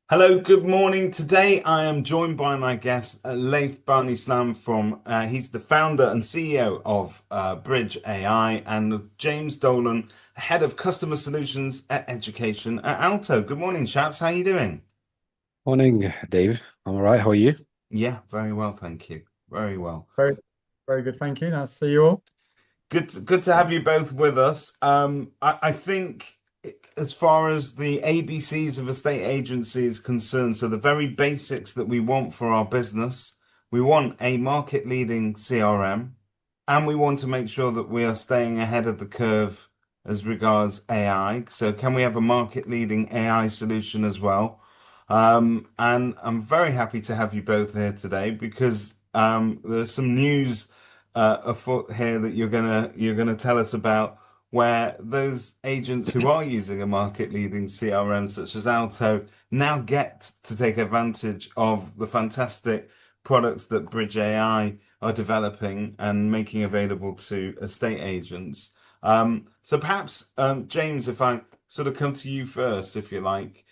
Hello, good morning. Today I am joined by my guest, Laith Bani Slamh he's the founder and CEO of Bridge AI, and James Dolan, head of customer solutions at education at Alto. Good morning, chaps. How are you doing? Morning, Dave. I'm all right. How are you? Yeah, very well, thank you. Very well. Very, very good. Thank you. Nice to see you all. Good to have you both with us. I think as far as the ABCs of a state agency is concerned, so the very basics that we want for our business, we want a market leading CRM, and we want to make sure that we are staying ahead of the curve as regards AI. So can we have a market leading AI solution as well? And I'm very happy to have you both here today because there's some news afoot here that you're gonna tell us about where those agents who are using a market leading CRM such as Alto now get to take advantage of the fantastic products that Bridge AI are developing and making available to estate agents. So perhaps, James, if I sort of come to you first, if you like,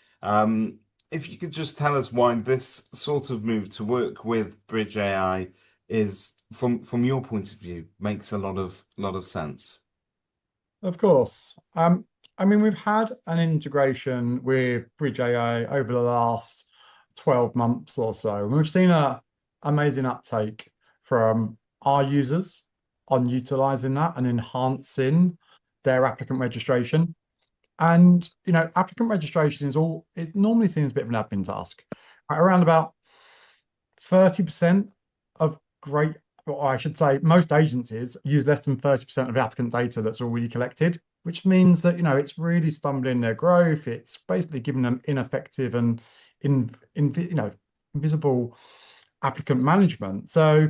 if you could just tell us why this sort of move to work with Bridge AI is, from your point of view, makes a lot of sense. Of course. I mean, we've had an integration with Bridge AI over the last 12 months or so, and we've seen a amazing uptake from our users on utilizing that and enhancing their applicant registration. And applicant registration is normally seen as a bit of an admin task. Around about 30% of great, or I should say, most agencies use less than 30% of applicant data that's already collected, which means that, it's really stumbling their growth. It's basically giving them ineffective and invisible applicant management. So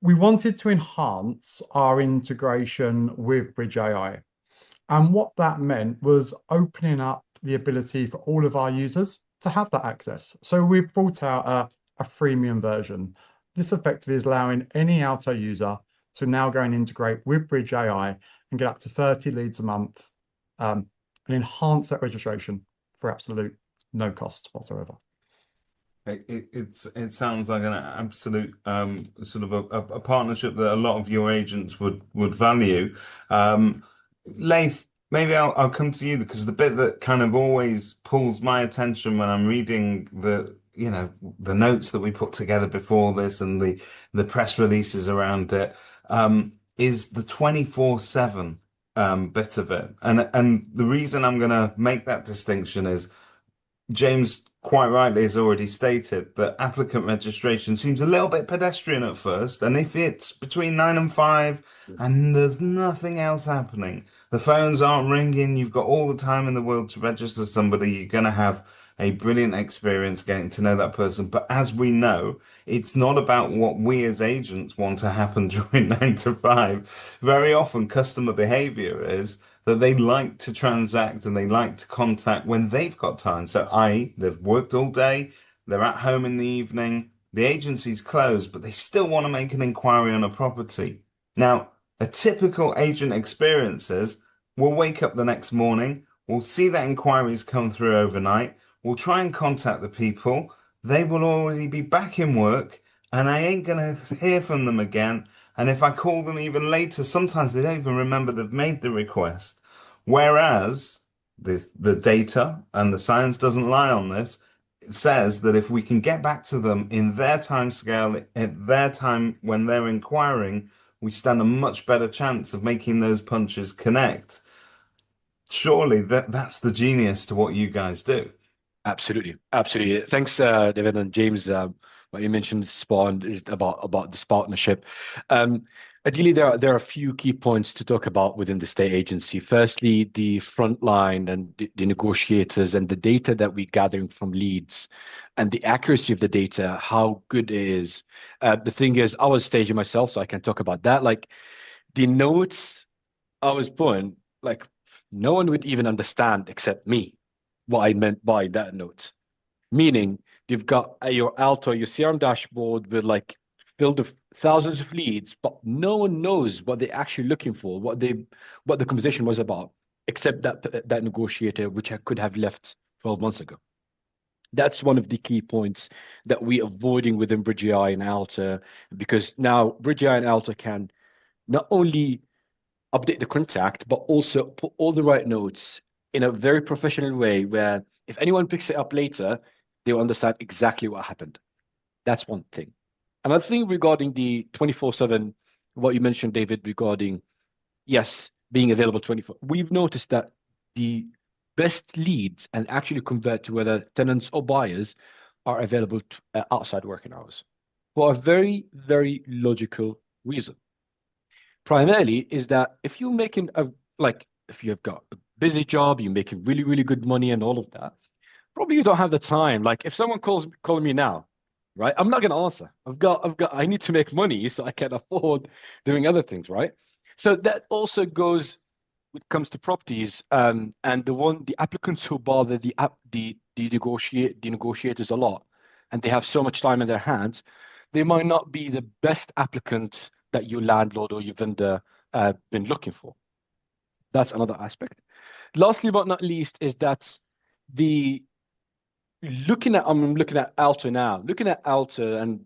we wanted to enhance our integration with Bridge AI. And what that meant was opening up the ability for all of our users to have that access. So we've brought out a freemium version. This effectively is allowing any Alto user to now go and integrate with Bridge AI and get up to 30 leads a month, and enhance that registration for absolute no cost whatsoever. It sounds like an absolute sort of a partnership that a lot of your agents would value. Laith, maybe I'll come to you because the bit that kind of always pulls my attention when I'm reading the notes that we put together before this and the press releases around it, is the 24/7 bit of it. And the reason I'm gonna make that distinction is James quite rightly has already stated that applicant registration seems a little bit pedestrian at first, and if it's between 9 and 5 and there's nothing else happening, the phones aren't ringing, you've got all the time in the world to register somebody, you're going to have a brilliant experience getting to know that person. But as we know, it's not about what we as agents want to happen during 9 to 5. Very often, customer behavior is that they like to transact and they like to contact when they've got time. So, i.e., they've worked all day, they're at home in the evening, the agency's closed, but they still want to make an inquiry on a property. Now, a typical agent experience is we'll wake up the next morning, we'll see that inquiries come through overnight, we'll try and contact the people, they will already be back in work, and I ain't gonna hear from them again. And if I call them even later, sometimes they don't even remember they've made the request. Whereas the data and the science doesn't lie on this, it says that if we can get back to them in their time scale, at their time when they're inquiring, we stand a much better chance of making those punches connect. Surely that's the genius to what you guys do. Absolutely, absolutely. Thanks, David and James. What you mentioned, Spawn, is about this partnership. Ideally, there are a few key points to talk about within the state agency. Firstly, the front line and the negotiators and the data that we're gathering from leads and the accuracy of the data, how good it is. The thing is, I was staging myself, so I can talk about that. Like the notes I was putting, like no one would even understand except me what I meant by that note. Meaning you've got your Alto, your CRM dashboard with like filled with thousands of leads, but no one knows what they're actually looking for, what the conversation was about, except that negotiator, which I could have left 12 months ago. That's one of the key points that we're avoiding within 𝗵𝗊𝗊 and Alto, because now 𝗵𝗊𝗊 and Alto can not only update the contact, but also put all the right notes in a very professional way where if anyone picks it up later, they'll understand exactly what happened. That's one thing. Another thing regarding the 24/7, what you mentioned, David, regarding, yes, being available 24. We've noticed that the best leads and actually convert to whether tenants or buyers are available outside working hours for a very, very logical reason. Primarily is that if you're making if you've got a busy job, you're making really, really good money and all of that, probably you don't have the time. Like if someone calling me now, right? I'm not going to answer. I need to make money so I can afford doing other things, right? So that also goes when it comes to properties, and the applicants who bother the negotiators a lot, and they have so much time in their hands, they might not be the best applicant that your landlord or your vendor been looking for. That's another aspect. Lastly, but not least, is that I'm looking at Alto now, looking at Alto and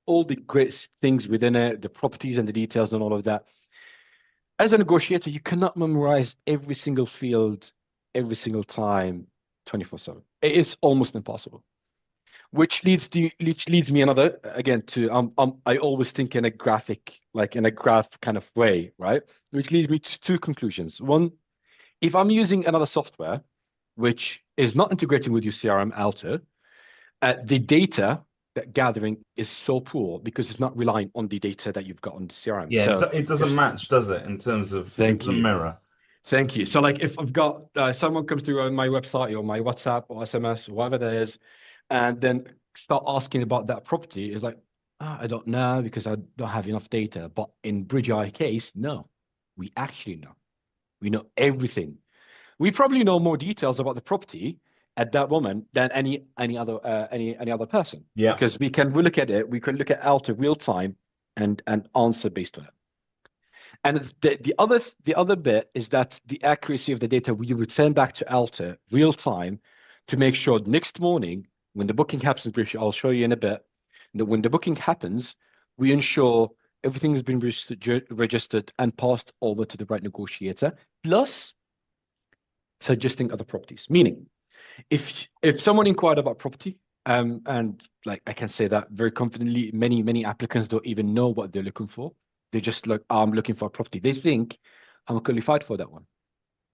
all the great things within it, the properties and the details and all of that. As a negotiator, you cannot memorize every single field, every single time, 24/7. It is almost impossible. Which leads me another again to I always think in a graph kind of way, right? Which leads me to two conclusions. One, if I'm using another software which is not integrating with your CRM Alto, the data that gathering is so poor because it's not relying on the data that you've got on the CRM. Yeah, so it doesn't match, does it? In terms of it doesn't mirror. Thank you. So like if I've got someone comes through on my website or my WhatsApp or SMS or whatever that is, and then start asking about that property, is like, I don't know because I don't have enough data. But in 𝗵𝗊𝗊 case, no, we actually know. We know everything. We probably know more details about the property at that moment than any other person. Yeah. Because we look at it, we can look at Alto real time and answer based on it. And the other bit is that the accuracy of the data we would send back to Alto real time to make sure next morning when the booking happens, which I'll show you in a bit, that when the booking happens, we ensure everything has been registered and passed over to the right negotiator, plus suggesting other properties. Meaning, if someone inquired about property, and like I can say that very confidently, many applicants don't even know what they're looking for. They just look, I'm looking for a property. They think I'm qualified for that one.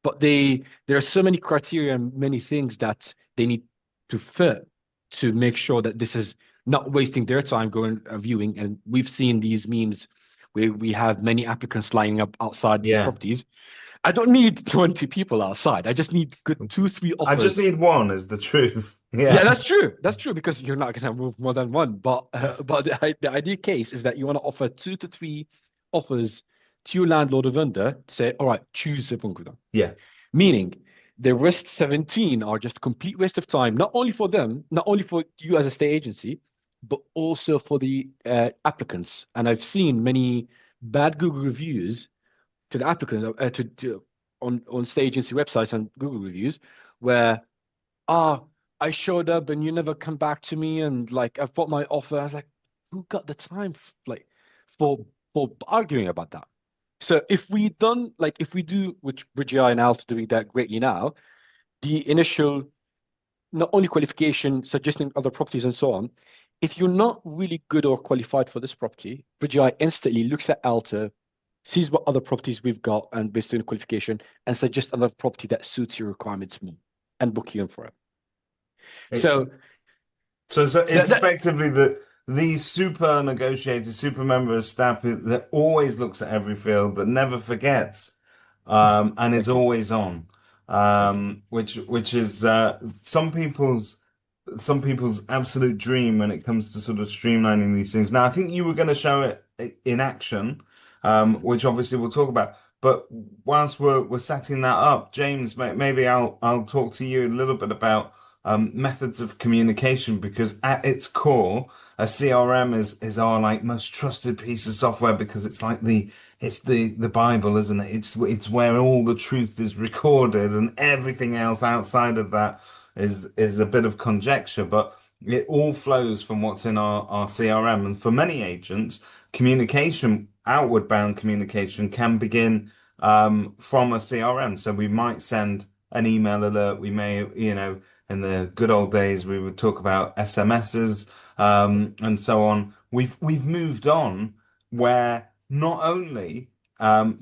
But there are so many criteria and many things that they need to fit to make sure that this is not wasting their time going viewing. And we've seen these memes where we have many applicants lining up outside these properties. I don't need 20 people outside. I just need good 2-3 offers. I just need one, is the truth. Yeah, that's true. That's true because you're not going to move more than one. But the ideal case is that you want to offer 2 to 3 offers to your landlord or vendor to say, all right, choose the one. Yeah. Meaning the rest 17 are just complete waste of time, not only for them, not only for you as a state agency, but also for the applicants. And I've seen many bad Google reviews to the applicants on state agency websites and Google reviews where, I showed up and you never come back to me, and like I've got my offer. I was like, who got the time for arguing about that? So if we do, which 𝗵𝗊𝗊 and Alto doing that greatly now, the initial not only qualification, suggesting other properties and so on, if you're not really good or qualified for this property, 𝗵𝗊𝗊 instantly looks at Alto, sees what other properties we've got and based on the qualification, and suggests another property that suits your requirements more and book you in for it. So it's effectively these super negotiators, super member of staff that always looks at every field, that never forgets, and is always on, which is some people's absolute dream when it comes to sort of streamlining these things. Now, I think you were going to show it in action, which obviously we'll talk about. But whilst we're setting that up, James, maybe I'll talk to you a little bit about methods of communication, because at its core, a CRM is our like most trusted piece of software, because it's like the Bible, isn't it? It's where all the truth is recorded, and everything else outside of that is a bit of conjecture, but it all flows from what's in our CRM. And for many agents, communication, outward bound communication can begin from a CRM. So we might send an email alert. We may, in the good old days, we would talk about SMSs and so on. We've moved on where not only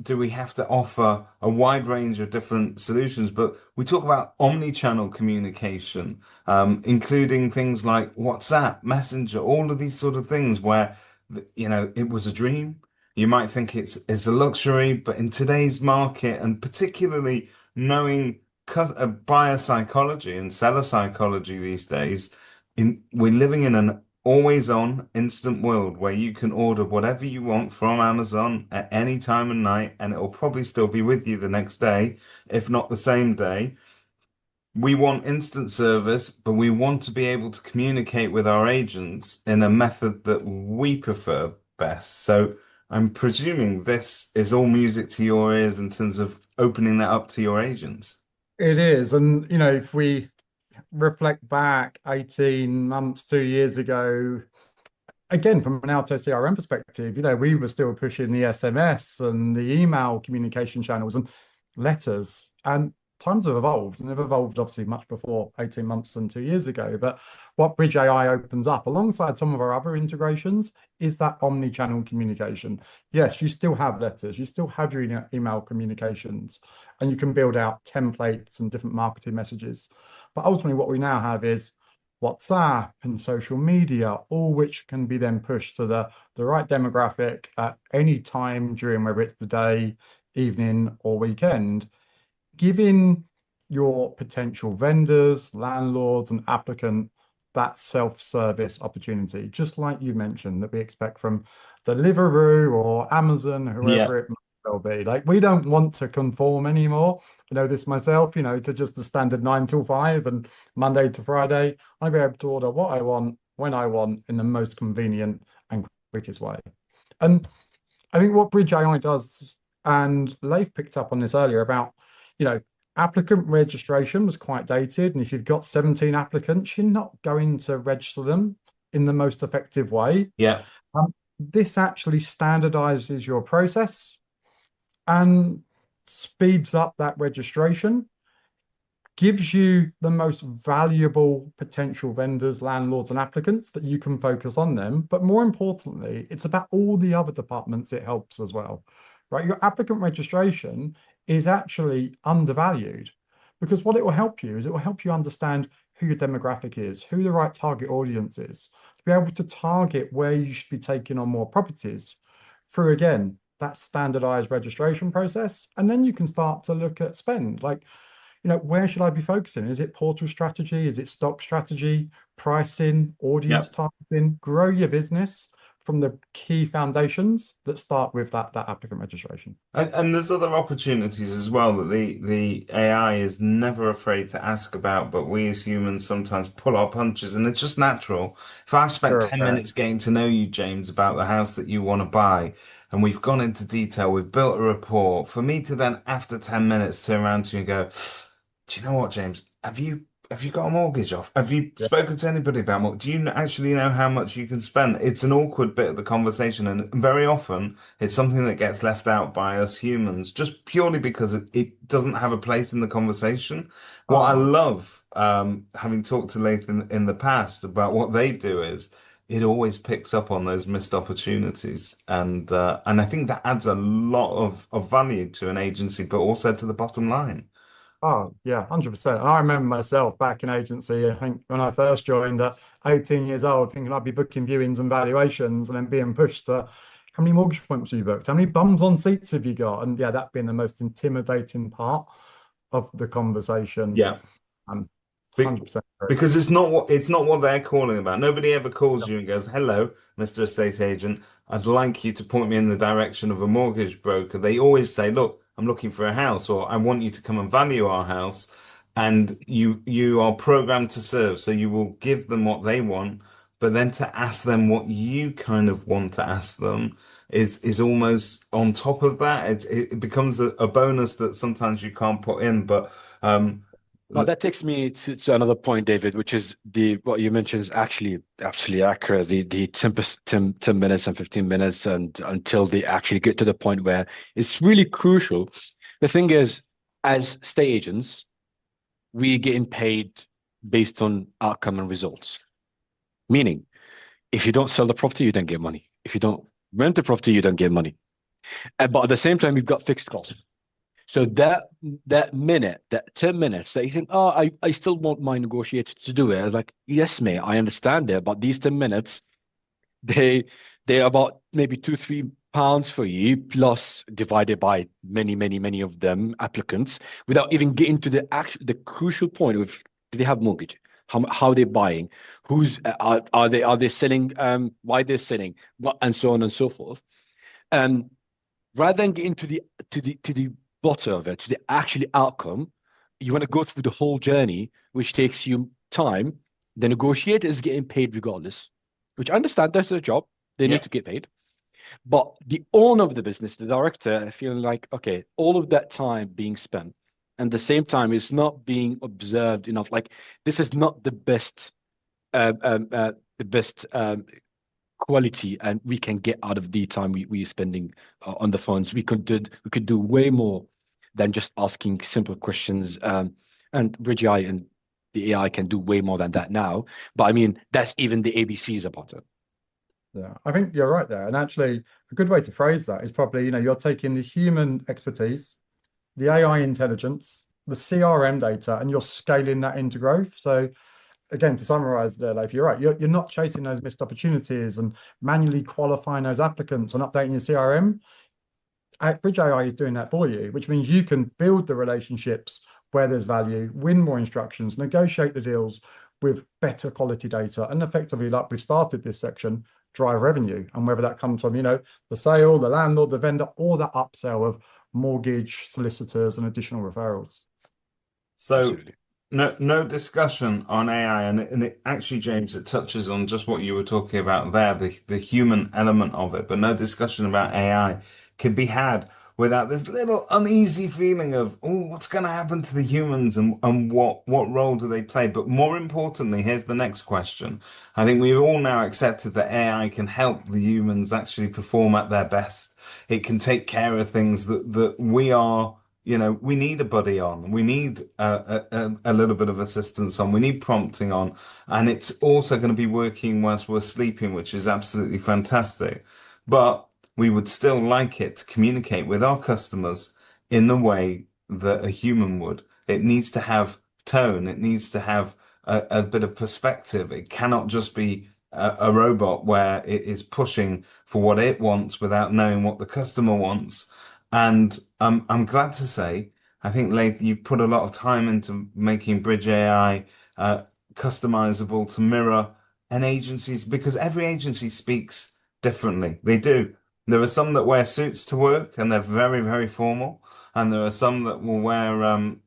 do we have to offer a wide range of different solutions, but we talk about omni-channel communication, including things like WhatsApp, Messenger, all of these sort of things where, it was a dream. You might think it's a luxury, but in today's market, and particularly knowing buyer psychology and seller psychology these days, we're living in an always on instant world where you can order whatever you want from Amazon at any time of night and it'll probably still be with you the next day, if not the same day. We want instant service, but we want to be able to communicate with our agents in a method that we prefer best. So I'm presuming this is all music to your ears in terms of opening that up to your agents. It is. And, if we reflect back 18 months, 2 years ago, again, from an Alto CRM perspective, we were still pushing the SMS and the email communication channels and letters. And times have evolved, and they've evolved obviously much before 18 months and 2 years ago. But what Bridge AI opens up alongside some of our other integrations is that omni-channel communication. Yes, you still have letters, you still have your email communications, and you can build out templates and different marketing messages. But ultimately, what we now have is WhatsApp and social media, all which can be then pushed to the right demographic at any time during, whether it's the day, evening, or weekend, giving your potential vendors, landlords, and applicant that self-service opportunity, just like you mentioned, that we expect from Deliveroo or Amazon, whoever it might well be. Like, we don't want to conform anymore. I know this myself, to just the standard 9 till 5 and Monday to Friday. I'll be able to order what I want, when I want, in the most convenient and quickest way. And I think what Bridge AI does, and Laith picked up on this earlier about, applicant registration was quite dated. And if you've got 17 applicants, you're not going to register them in the most effective way. Yeah. This actually standardizes your process and speeds up that registration, gives you the most valuable potential vendors, landlords, and applicants that you can focus on them. But more importantly, it's about all the other departments it helps as well, right? Your applicant registration is actually undervalued, because what it will help you is it will help you understand who your demographic is, who the right target audience is, to be able to target where you should be taking on more properties through, again, that standardized registration process. And then you can start to look at spend, like, where should I be focusing? Is it portal strategy? Is it stock strategy, pricing, audience targeting? Grow your business from the key foundations that start with that applicant registration. And there's other opportunities as well that the AI is never afraid to ask about, but we as humans sometimes pull our punches, and it's just natural. If I've spent 10 minutes getting to know you, James, about the house that you want to buy, and we've gone into detail, we've built a report, for me to then, after 10 minutes, turn around to you and go, do you know what, James? Have you got a mortgage off? Have you spoken to anybody about mortgage? Do you actually know how much you can spend? It's an awkward bit of the conversation, and very often it's something that gets left out by us humans, just purely because it doesn't have a place in the conversation. What I love, having talked to Laith in the past about what they do, is it always picks up on those missed opportunities, and I think that adds a lot of value to an agency, but also to the bottom line. Oh, yeah, 100%. I remember myself back in agency, I think when I first joined at 18 years old, thinking I'd be booking viewings and valuations, and then being pushed to, how many mortgage appointments have you booked? How many bums on seats have you got? And yeah, that being the most intimidating part of the conversation. Yeah. 100%. Because it's not what they're calling about. Nobody ever calls you and goes, "Hello, Mr. Estate Agent. I'd like you to point me in the direction of a mortgage broker." They always say, "Look, I'm looking for a house," or "I want you to come and value our house." And you are programmed to serve. So you will give them what they want, but then to ask them what you kind of want to ask them is almost on top of that. It becomes a bonus that sometimes you can't put in. But But that takes me to another point, David, which is what you mentioned is actually absolutely accurate. The 10 minutes and 15 minutes and until they actually get to the point where it's really crucial. The thing is, as estate agents, we're getting paid based on outcome and results. Meaning, if you don't sell the property, you don't get money. If you don't rent the property, you don't get money. But at the same time, you've got fixed costs. So that minute, that 10 minutes that you think, oh, I still want my negotiator to do it. I was like, yes, mate, I understand it, but these 10 minutes, they're about maybe £2-3 for you, plus divided by many of them applicants, without even getting to the crucial point of, do they have mortgage? How they're buying? Are they selling? Why they're selling? What, and so on and so forth. Rather than getting to the bottom of it, to the actual outcome, you want to go through the whole journey, which takes you time. The negotiator is getting paid regardless, which I understand that's their job. They need to get paid. But the owner of the business, the director, feeling like, okay, all of that time being spent, and at the same time, it's not being observed enough. Like, this is not the best quality and we can get out of the time we're spending on the phones. We could do way more than just asking simple questions. And 𝗵𝗺 and the AI can do way more than that now. But I mean, that's even the ABCs about it. Yeah, I think you're right there. And actually, a good way to phrase that is probably, you're taking the human expertise, the AI intelligence, the CRM data, and you're scaling that into growth. So again, to summarize there, Laith, you're right. You're not chasing those missed opportunities and manually qualifying those applicants and updating your CRM. 𝗵𝗺 is doing that for you, which means you can build the relationships where there's value, win more instructions, negotiate the deals with better quality data, and effectively, like we started this section, drive revenue. And whether that comes from, the sale, the landlord, the vendor, or the upsell of mortgage, solicitors, and additional referrals. So Absolutely. no discussion on AI, and it actually, James, it touches on just what you were talking about there, the human element of it, but no discussion about AI could be had without this little uneasy feeling of, oh, what's going to happen to the humans and what role do they play? But more importantly, here's the next question. I think we've all now accepted that AI can help the humans actually perform at their best. It can take care of things that we are, we need a buddy on. We need a little bit of assistance on. We need prompting on. And it's also going to be working whilst we're sleeping, which is absolutely fantastic. But we would still like it to communicate with our customers in the way that a human would. It needs to have tone. It needs to have a bit of perspective. It cannot just be a robot where it is pushing for what it wants without knowing what the customer wants. And I'm glad to say, I think, Laith, you've put a lot of time into making Bridge AI customizable to mirror an agency's, because every agency speaks differently. They do. There are some that wear suits to work and they're very, very formal. And there are some that will wear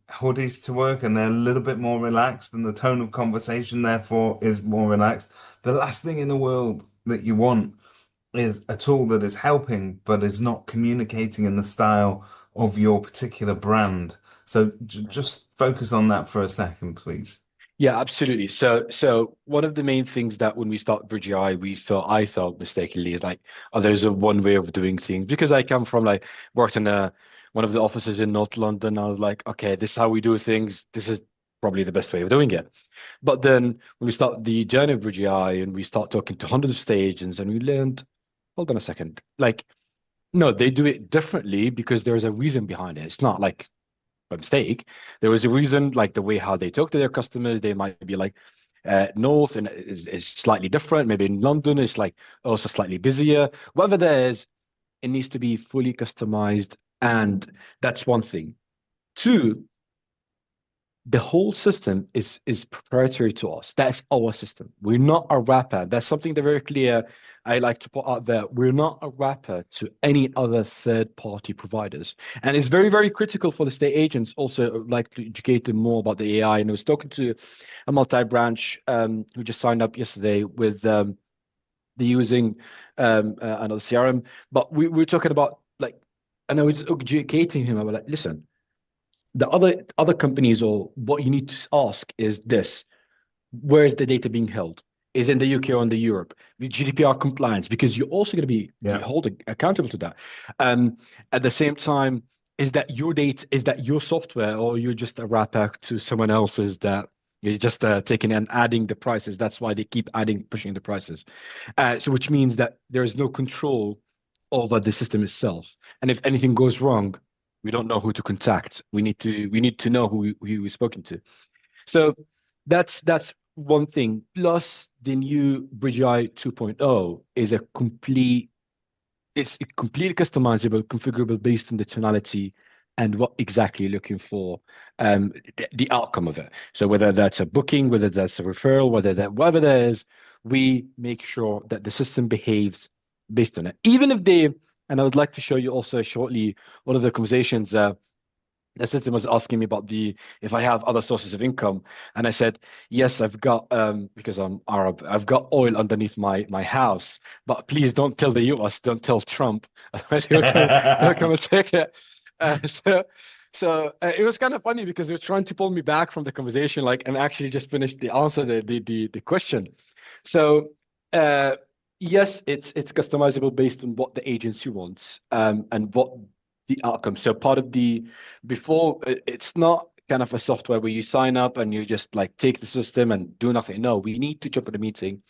hoodies to work and they're a little bit more relaxed, and the tone of conversation, therefore, is more relaxed. The last thing in the world that you want is a tool that is helping but is not communicating in the style of your particular brand. So just focus on that for a second, please. Yeah, absolutely. So one of the main things that when we started Bridge AI, I thought mistakenly is like, oh, there's a one way of doing things, because I come from worked in one of the offices in North London. I was like, okay, this is how we do things. This is probably the best way of doing it. But then when we start the journey of Bridge AI and we start talking to hundreds of estate agents, and we learned, hold on a second, no, they do it differently because there's a reason behind it. It's not like by mistake. There was a reason, like the way how they talk to their customers. They might be north and is slightly different. Maybe in London it's also slightly busier. Whatever there is, it needs to be fully customized, and that's one thing. Two, the whole system is proprietary to us. That's our system. We're not a wrapper. That's something that's very clear. I like to put out there. We're not a wrapper to any other third-party providers. And it's very, very critical for the state agents also to educate them more about the AI. And I was talking to a multi-branch who just signed up yesterday with the using another CRM. But we're talking about and I was educating him about listen, The other companies, or what you need to ask is this: where is the data being held? Is it in the UK or in the Europe? With GDPR compliance, because you're also going to be Yeah. held accountable to that. At the same time, is that your data? Is that your software, or you're just a wrapper to someone else's that you're just taking and adding the prices? That's why they keep pushing the prices. So which means that there is no control over the system itself. And if anything goes wrong, we don't know who to contact. We need to know who we've spoken to. So that's one thing. Plus, the new BridgeAI 2.0 is it's completely customizable, configurable based on the tonality and what exactly you're looking for, the outcome of it. So whether that's a booking, whether that's a referral, whatever that is, we make sure that the system behaves based on it. Even if and I would like to show you also shortly one of the conversations. The system was asking me about if I have other sources of income, and I said yes, I've got because I'm Arab, I've got oil underneath my house, but please don't tell the US, don't tell Trump, otherwise he'll come and take it. So it was kind of funny because they were trying to pull me back from the conversation, and actually just finish the answer, the question. So yes, it's customizable based on what the agency wants, and what the outcome. So part of before, it's not kind of a software where you sign up and you just take the system and do nothing. No, we need to jump in a meeting.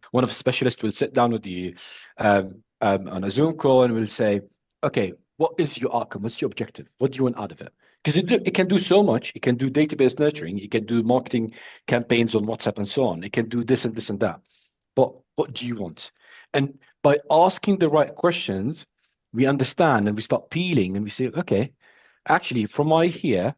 One of the specialists will sit down with you on a Zoom call and will say, okay, what is your outcome? What's your objective? What do you want out of it? Because it can do so much. It can do database nurturing. It can do marketing campaigns on WhatsApp and so on. It can do this and this and that. But what do you want? And by asking the right questions, we understand and we start peeling and we say, okay, actually, from what I hear,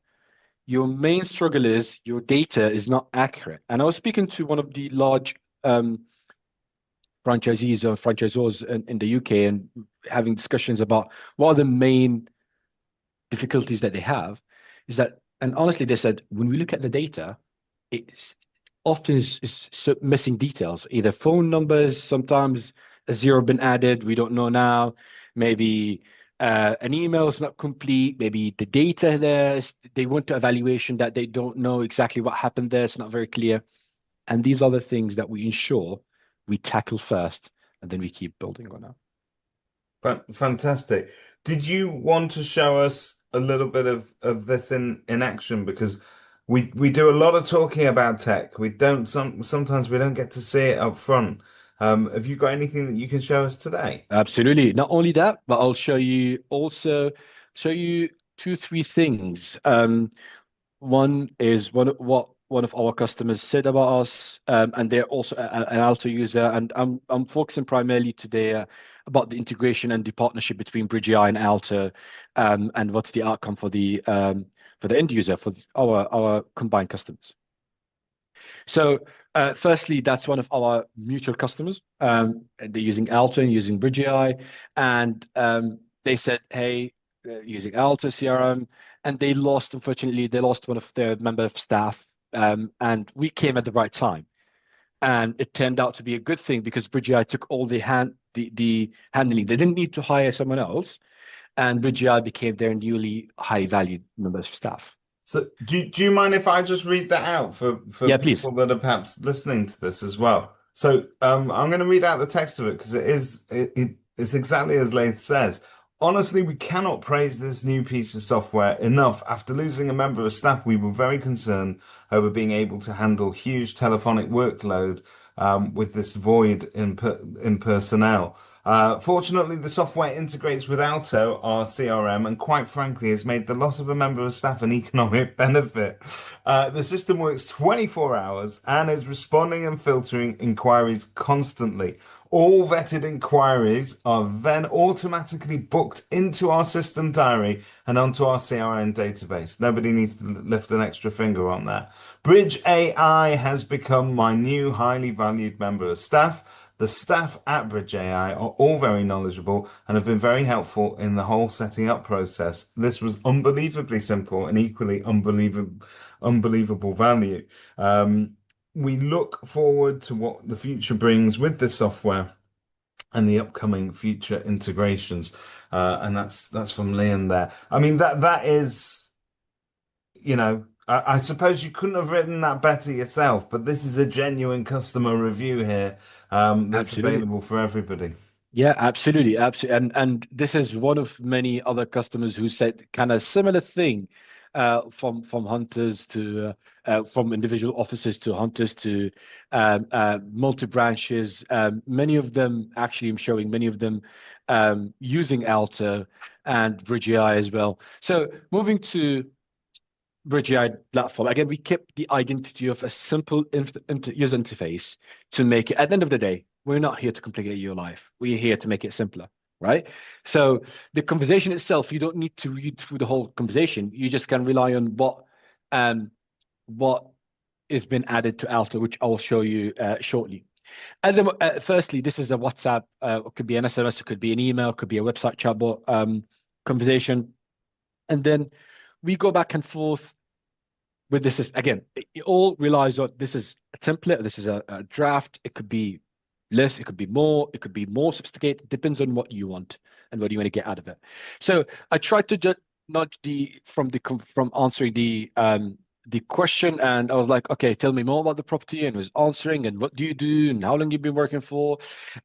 your main struggle is your data is not accurate. And I was speaking to one of the large franchisees or franchisors in the UK and having discussions about what are the main difficulties that they have. And honestly, they said, when we look at the data, it's often is missing details, either phone numbers, sometimes a zero been added, we don't know now. Maybe an email is not complete. Maybe the data there, they want to evaluation that they don't know exactly what happened there. It's not very clear. And these are the things that we ensure we tackle first, and then we keep building on that. But fantastic. Did you want to show us a little bit of this in action? Because we do a lot of talking about tech. Sometimes we don't get to see it up front. Have you got anything that you can show us today? Absolutely. Not only that, but I'll show you 2-3 things. One is what one of our customers said about us, and they're also an Alto user. And I'm focusing primarily today about the integration and the partnership between BridgeAI and Alto, and what's the outcome for the end user, for our combined customers. So firstly, that's one of our mutual customers. They're using Alto and using BridgeAI, and they said, hey, using Alto CRM, and unfortunately, they lost one of their member of staff, and we came at the right time. And it turned out to be a good thing because BridgeAI took all the handling. They didn't need to hire someone else, and BridgeAI became their newly high valued member of staff. So do you mind if I just read that out for Yeah, people please. that are perhaps listening to this as well? So I'm going to read out the text of it because it's exactly as Laith says. Honestly, we cannot praise this new piece of software enough. After losing a member of staff, we were very concerned over being able to handle huge telephonic workload with this void in personnel. Fortunately, the software integrates with Alto, our CRM, and quite frankly has made the loss of a member of staff an economic benefit. The system works 24 hours and is responding and filtering inquiries constantly. All vetted inquiries are then automatically booked into our system diary and onto our CRM database. Nobody needs to lift an extra finger on that. BridgeAI has become my new highly valued member of staff. The staff at BridgeAI are all very knowledgeable and have been very helpful in the whole setting up process. This was unbelievably simple and equally unbelievable value. We look forward to what the future brings with this software and the upcoming future integrations. And that's from Liam there. I mean, that is you know, I suppose you couldn't have written that better yourself, but this is a genuine customer review here, that's Absolutely. available for everybody. Yeah, absolutely, absolutely, and this is one of many other customers who said kind of similar thing, from hunters to from individual offices to hunters to multi branches. Many of them actually, I'm showing many of them using Alto and Bridge AI as well. So moving to Bridge AI platform again, we kept the identity of a simple user interface to make it. At the end of the day, we're not here to complicate your life. We're here to make it simpler, right? So the conversation itself, you don't need to read through the whole conversation. You just can rely on what has been added to Alto, which I'll show you shortly. Firstly, this is a WhatsApp. It could be an SMS, it could be an email, it could be a website chatbot conversation, and then we go back and forth with this. Again, it all relies on this is a template, this is a draft. It could be less, it could be more sophisticated. Depends on what you want and what you want to get out of it. So I tried to just nudge from answering the question, and I was like, okay, tell me more about the property, and was answering, and what do you do, and how long you've been working for,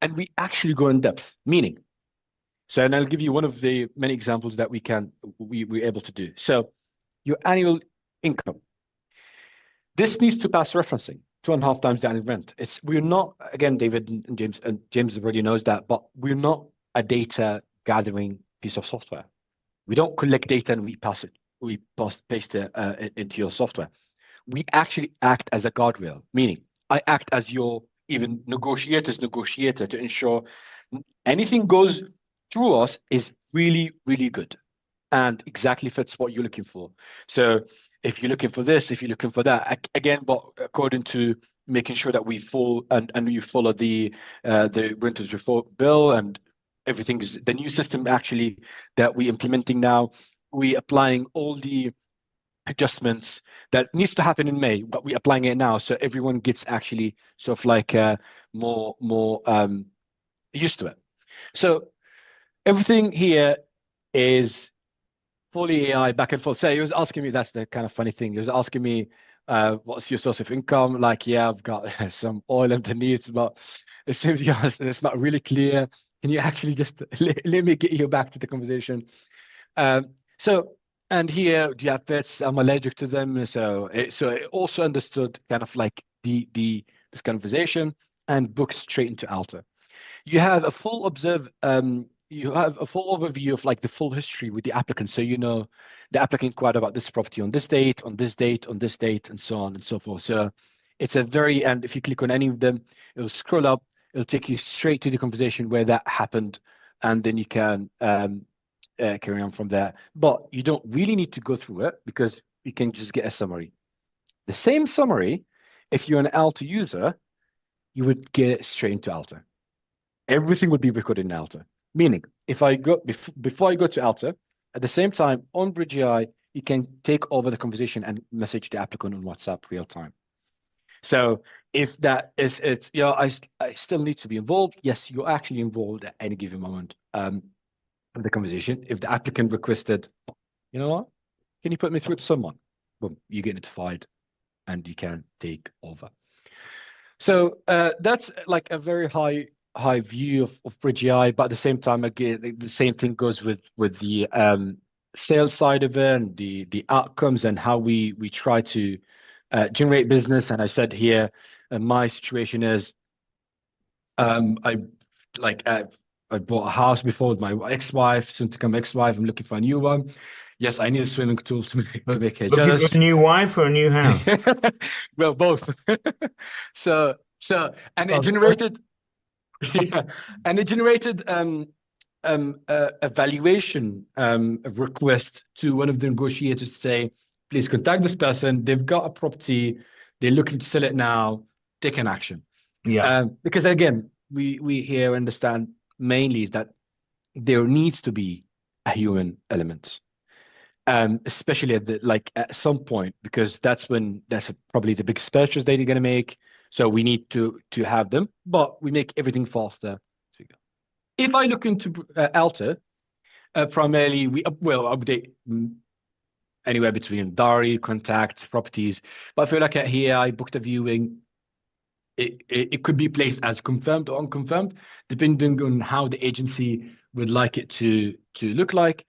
and we actually go in depth, meaning. So, and I'll give you one of the many examples that we're able to do. So, your annual income. This needs to pass referencing 2.5 times the annual rent. We're not, again, David and James already knows that, but we're not a data gathering piece of software. We don't collect data and we paste it into your software. We actually act as a guardrail, meaning I act as your even negotiator to ensure anything goes through us is really, really good and exactly fits what you're looking for. So if you're looking for this, if you're looking for that, again, but according to making sure that we follow you follow the renters reform bill and everything is the new system actually that we're implementing now. We applying all the adjustments that needs to happen in May, but we're applying it now, so everyone gets actually sort of like more used to it. So everything here is fully AI back and forth. So he was asking me, that's the kind of funny thing. He was asking me, what's your source of income? Like, yeah, I've got some oil underneath, but it seems it's not really clear. Can you actually just let me get you back to the conversation? And here, do you have pets? I'm allergic to them. So it also understood kind of like this conversation and books straight into Alto. You have a full overview of like the full history with the applicant. So you know the applicant inquired about this property on this date, on this date, on this date, and so on and so forth. So it's and if you click on any of them, it'll scroll up, it'll take you straight to the conversation where that happened, and then you can carry on from there. But you don't really need to go through it because you can just get a summary. The same summary, if you're an Alto user, you would get it straight into Alto. Everything would be recorded in Alto. Meaning, if I go before I go to Alto, at the same time on Bridge AI, you can take over the conversation and message the applicant on WhatsApp real time. So if that is it, I still need to be involved. Yes, you're actually involved at any given moment of the conversation. If the applicant requested, you know what, can you put me through to someone? Boom, you get notified, and you can take over. So that's like a very high view of Bridge AI, but at the same time, again, the same thing goes with the sales side of it and the outcomes and how we try to generate business. And I said here, my situation is, I bought a house before with my ex-wife, soon to come ex-wife. I'm looking for a new one. Yes, I need a swimming pool to make her jealous. Looking for a new wife or a new house? Well, both. So and it generated. Yeah, and it generated a valuation request to one of the negotiators to say, please contact this person. They've got a property. They're looking to sell it now. Take an action. Yeah. Because again, we here understand mainly is that there needs to be a human element, especially at some point, because that's probably the biggest purchase that you're going to make. So we need to have them, but we make everything faster. If I look into Alto, primarily we update anywhere between diary, contact, properties. But if you look at here, I booked a viewing. It could be placed as confirmed or unconfirmed, depending on how the agency would like it to look like.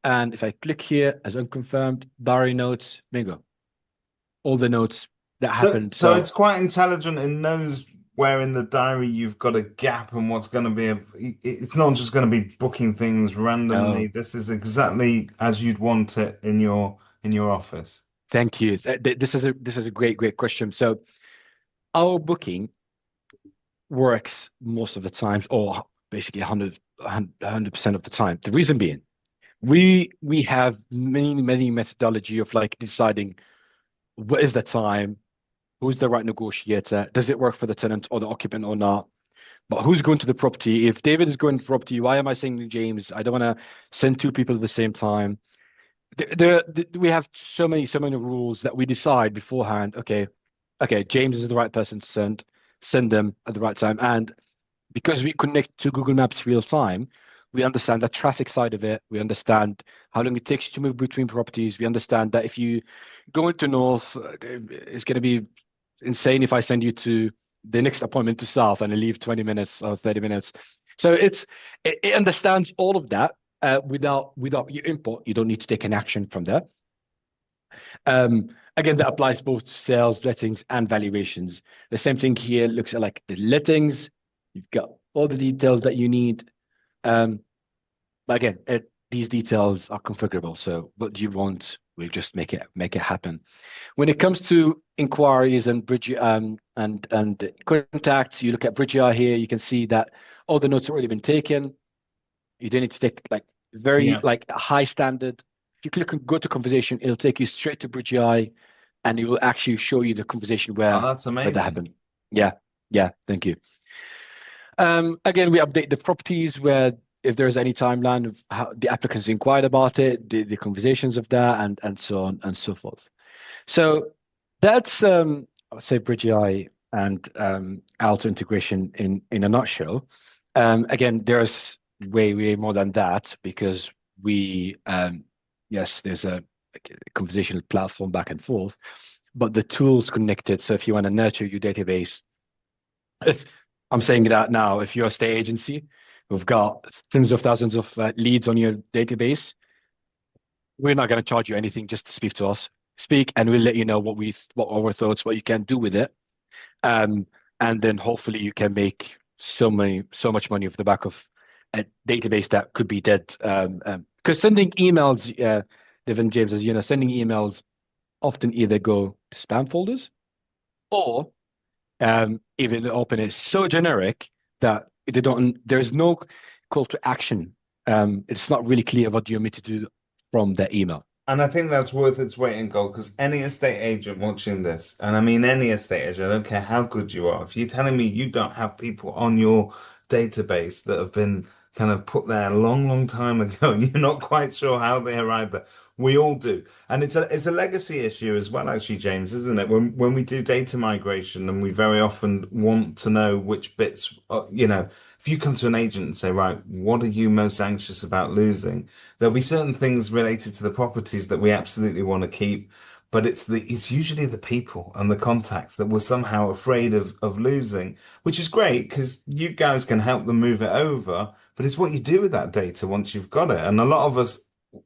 And if I click here as unconfirmed, diary notes, bingo, all the notes that happened. So it's quite intelligent and knows where in the diary you've got a gap and what's going to be it's not just going to be booking things randomly. This is exactly as you'd want it in your office. Thank you. This is a great question. So our booking works most of the times, or basically 100% of the time. The reason being, we have many methodology of like deciding what is the time, who's the right negotiator, does it work for the tenant or the occupant or not, but who's going to the property. If David is going to the property, why am I sending James? I don't want to send two people at the same time. We have so many rules that we decide beforehand. Okay, James is the right person to send them at the right time. And because we connect to Google Maps real time, we understand the traffic side of it. We understand how long it takes to move between properties. We understand that if you go into north, it's going to be insane if I send you to the next appointment to south and I leave 20 minutes or 30 minutes. So it understands all of that without your input. You don't need to take an action from there. Again, that applies both to sales, lettings, and valuations. The same thing here looks at like the lettings. You've got all the details that you need. But again, these details are configurable. So what you want, we'll just make it happen. When it comes to inquiries and bridge and contacts, you look at 𝗵𝗲𝗄𝗏 here. You can see that all the notes have already been taken. You don't need to take like like a high standard. If you click on go to conversation, it'll take you straight to 𝗵𝗲𝗄𝗏, and it will actually show you the conversation where that's amazing. Where that happened. Yeah. Thank you. Again, we update the properties where if there's any timeline of how the applicants inquired about it, the conversations of that, and so on and so forth. So that's I would say 𝗵𝗲𝗄𝗏 and Alto integration in a nutshell. Again, there's way more than that, because we yes, there's a conversational platform back and forth, but the tools connected. So if you want to nurture your database, if I'm saying that now, if you're a state agency, we've got tens of thousands of leads on your database, we're not going to charge you anything just to speak to us. Speak, and we'll let you know what our thoughts, what you can do with it, and then hopefully you can make so much money off the back of a database that could be dead. Because sending emails, Devin, James, as you know, sending emails often either go to spam folders, or even the open is so generic that there's no call to action. It's not really clear what you want me to do from the email. And I think that's worth its weight in gold, because any estate agent watching this, and I mean any estate agent, I don't care how good you are, if you're telling me you don't have people on your database that have been kind of put there a long time ago and you're not quite sure how they arrived there, we all do. And it's a legacy issue as well, actually, James, isn't it? When we do data migration, and we very often want to know which bits, if you come to an agent and say, right, what are you most anxious about losing? There'll be certain things related to the properties that we absolutely want to keep, but it's usually the people and the contacts that we're somehow afraid of losing, which is great because you guys can help them move it over, but it's what you do with that data once you've got it. And a lot of us,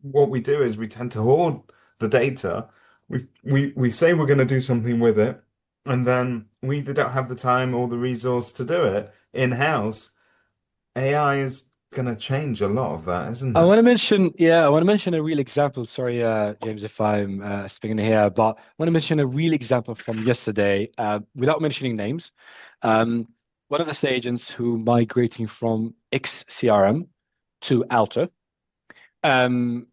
what we do is we tend to hoard the data. We say we're going to do something with it, and then we either don't have the time or the resource to do it in-house. AI is going to change a lot of that, isn't it? I want to mention a real example. Sorry, James, if I'm speaking here, but I want to mention a real example from yesterday, without mentioning names. One of the estate agents who migrating from CRM to Alto, and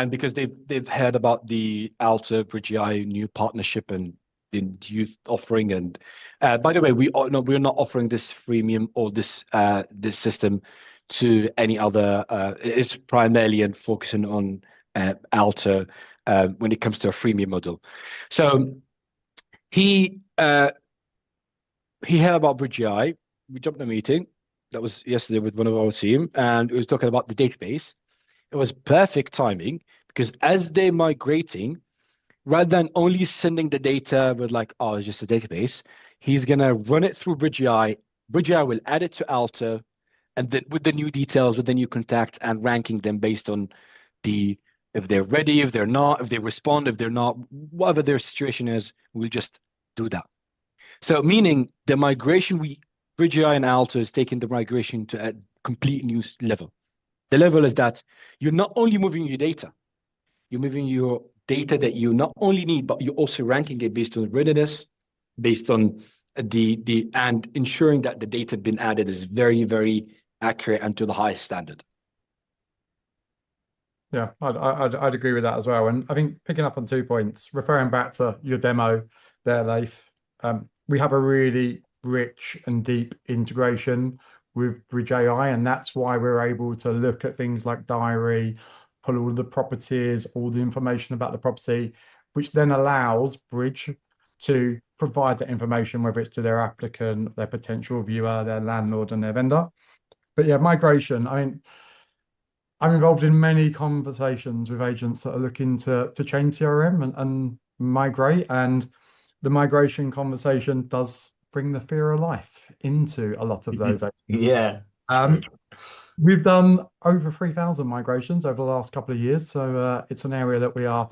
because they've heard about the Alto 𝗵𝗲𝗄𝗏 new partnership and the youth offering, and by the way, we're not offering this freemium or this system to any other. It's primarily and focusing on Alto when it comes to a freemium model. So he heard about 𝗵𝗲𝗄𝗏. We jumped in a meeting that was yesterday with one of our team, and we was talking about the database. It was perfect timing because as they're migrating, rather than only sending the data with like, oh, it's just a database, he's going to run it through Bridge.ai. Bridge.ai will add it to Alto, and then with the new details, with the new contacts, and ranking them based on if they're ready, if they're not, if they respond, if they're not, whatever their situation is, we'll just do that. So meaning the migration, Bridge.ai and Alto is taking the migration to a complete new level. The level is that you're not only moving your data, you're moving your data that you not only need, but you're also ranking it based on readiness, based on and ensuring that the data been added is very, very accurate and to the highest standard. Yeah, I'd agree with that as well. And I think picking up on 2 points, referring back to your demo there, Laith, we have a really rich and deep integration with Bridge.ai, and that's why we're able to look at things like diary, pull all the properties, all the information about the property, which then allows Bridge to provide that information, whether it's to their applicant, their potential viewer, their landlord, and their vendor. But yeah, migration, I mean, I'm involved in many conversations with agents that are looking to change CRM and migrate, and the migration conversation does bring the fear of life into a lot of those agents. Yeah. We've done over 3,000 migrations over the last couple of years, so it's an area that we are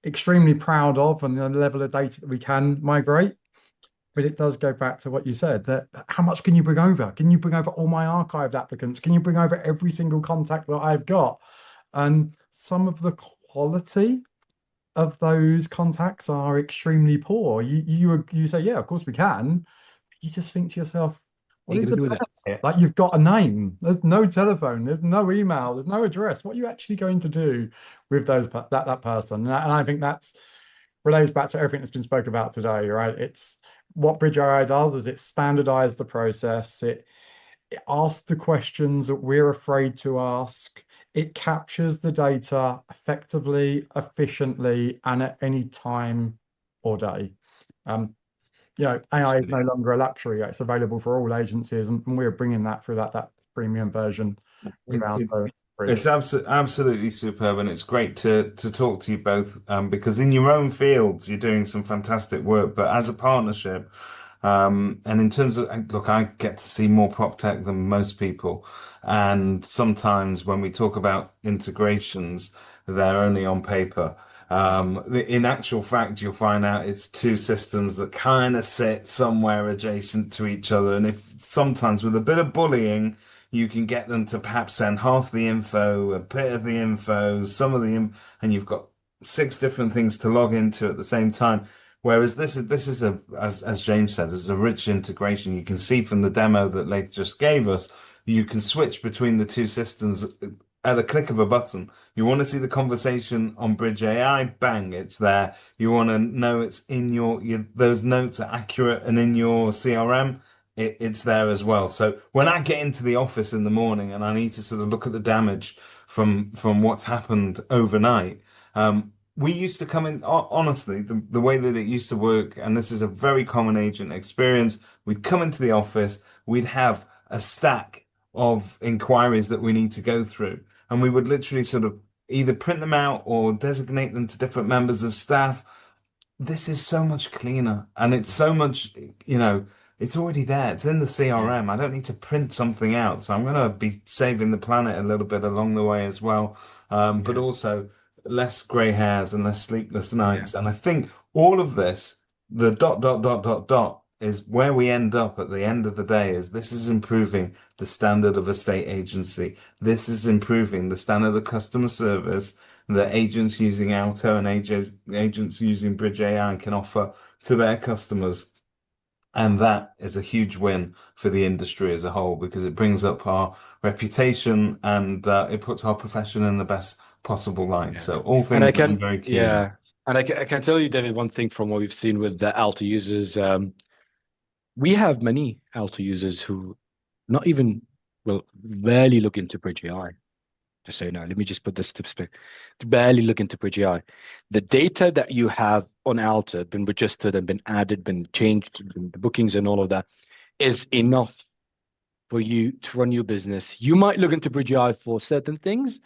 extremely proud of, and the level of data that we can migrate. But it does go back to what you said, that how much can you bring over? Can you bring over all my archived applicants? Can you bring over every single contact that I've got? And some of the quality of those contacts are extremely poor. You say, yeah, of course we can. You just think to yourself, what is the benefit? Like, you've got a name, there's no telephone, there's no email, there's no address. What are you actually going to do with that person? And I think that's relates back to everything that's been spoken about today, right? It's what Bridge.ai does is it standardized the process. It asks the questions that we're afraid to ask. It captures the data effectively, efficiently, and at any time or day. AI is no longer a luxury. It's available for all agencies, and we're bringing that through that premium version. It's absolutely superb, and it's great to talk to you both, because in your own fields you're doing some fantastic work, but as a partnership, and in terms of, look, I get to see more prop tech than most people, and sometimes when we talk about integrations, they're only on paper. In actual fact, you'll find out it's two systems that kind of sit somewhere adjacent to each other, and if sometimes with a bit of bullying, you can get them to perhaps send half the info, a bit of the info, some of the and you've got 6 different things to log into at the same time. Whereas this is as James said, this is a rich integration. You can see from the demo that Laith just gave us, you can switch between the two systems at a click of a button. You want to see the conversation on Bridge.ai, bang, it's there. You want to know it's in those notes are accurate and in your CRM, it's there as well. So when I get into the office in the morning and I need to sort of look at the damage from what's happened overnight, we used to come in, honestly, the way that it used to work, and this is a very common agent experience, we'd come into the office, we'd have a stack of inquiries that we need to go through, and we would literally sort of either print them out or designate them to different members of staff. This is so much cleaner, and it's so much, it's already there. It's in the CRM. I don't need to print something out. So I'm going to be saving the planet a little bit along the way as well. But also less grey hairs and less sleepless nights. And I think all of this, the ... is where we end up at the end of the day, is this is improving the standard of a state agency. This is improving the standard of customer service that agents using Alto and agents using Bridge.ai can offer to their customers. And that is a huge win for the industry as a whole, because it brings up our reputation and it puts our profession in the best possible light. So all things that I'm very keen. Yeah, and I can tell you, David, one thing from what we've seen with the Alto users, we have many Alto users who barely look into Bridge.ai. Just so you know, let me just put this to perspective. Barely look into Bridge.ai. The data that you have on Alto, been registered and been added, been changed, the bookings and all of that, is enough for you to run your business. You might look into Bridge.ai for certain things,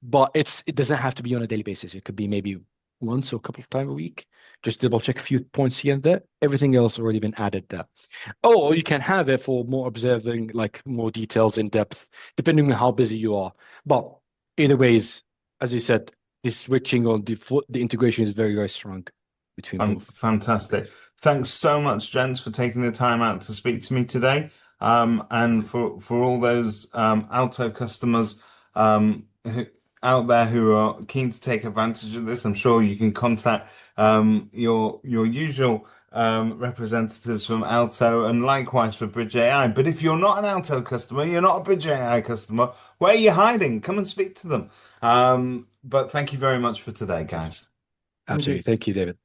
but it doesn't have to be on a daily basis. It could be maybe once or a couple of times a week. Just double check a few points here and there. Everything else already been added there. Or you can have it for more observing, like more details in depth, depending on how busy you are. But either ways, as you said, the switching on the integration is very, very strong between both. Fantastic. Thanks so much, gents, for taking the time out to speak to me today. And for all those Alto customers out there who are keen to take advantage of this, I'm sure you can contact your usual representatives from Alto, and likewise for Bridge AI. But if you're not an Alto customer, you're not a Bridge AI customer, where are you hiding? Come and speak to them. But thank you very much for today, guys. Absolutely. Thank you, David.